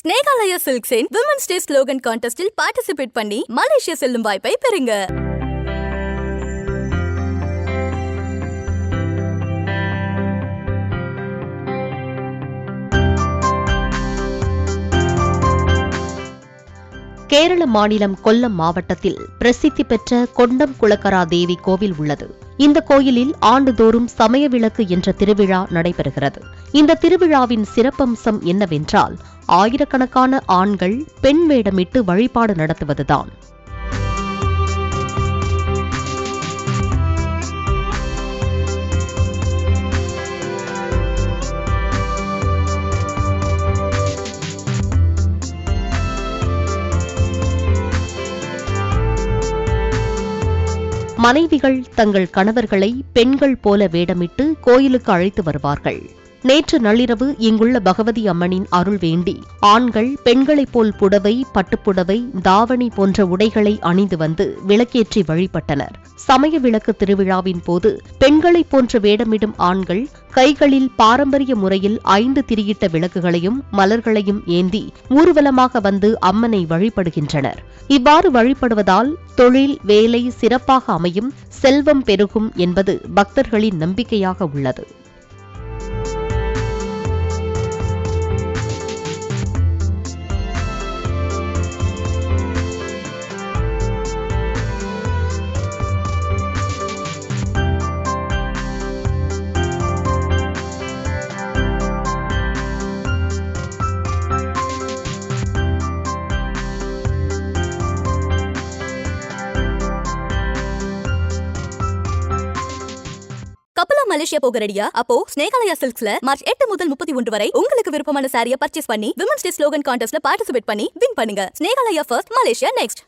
ஸ்னேகாலயா சில்க்ஸின் women's day slogan கான்டெஸ்டில் participate பண்ணி மலேசியா செல்லும் வாய்ப்பை பெறுங்க. கேரள மாநிலம் கொல்லம் மாவட்டத்தில் பிரசித்தி பெற்ற கொண்டம் குளக்கரா தேவி கோவில் உள்ளது. இந்த கோயிலில் ஆண்டுதோறும் சமய விளக்கு என்ற திருவிழா நடைபெறுகிறது. இந்த திருவிழாவின் சிறப்பம்சம் என்னவென்றால் ஆயிரக்கணக்கான ஆண்கள் பெண் வேடமிட்டு வழிபாடு நடத்துவதுதான். மனைவிகள் தங்கள் கணவர்களை பெண்கள் போல வேடமிட்டு கோயிலுக்கு அழைத்து வருவார்கள். நேற்று நள்ளிரவு இங்குள்ள பகவதி அம்மனின் அருள் வேண்டி ஆண்கள் பெண்களைப் போல் புடவை, பட்டுப்புடவை, தாவணி போன்ற உடைகளை அணிந்து வந்து விளக்கேற்றி வழிபட்டனர். சமய விளக்கு திருவிழாவின் போது பெண்களைப் போன்ற வேடமிடும் ஆண்கள் கைகளில் பாரம்பரிய முறையில் 5 திரியிட்ட விளக்குகளையும் மலர்களையும் ஏந்தி ஊர்வலமாக வந்து அம்மனை வழிபடுகின்றனர். இவ்வாறு வழிபடுவதால் தொழில், வேலை சிறப்பாக அமையும், செல்வம் பெருகும் என்பது பக்தர்களின் நம்பிக்கையாக உள்ளது. கப்பலா மலேசியா போக ரெடியா? அப்போ ஸ்னேகாலயா சில்க்ஸ்ல மார்ச் 8 முதல் 31 வரை உங்களுக்கு விருப்பமான சாரியை பர்ச்சேஸ் பண்ணி விமன்ஸ் டே ஸ்லோகன் கான்டெஸ்ட்ல பார்ட்டிசிபேட் பண்ணி வின் பண்ணுங்க. Snehalaya first, Malaysia next.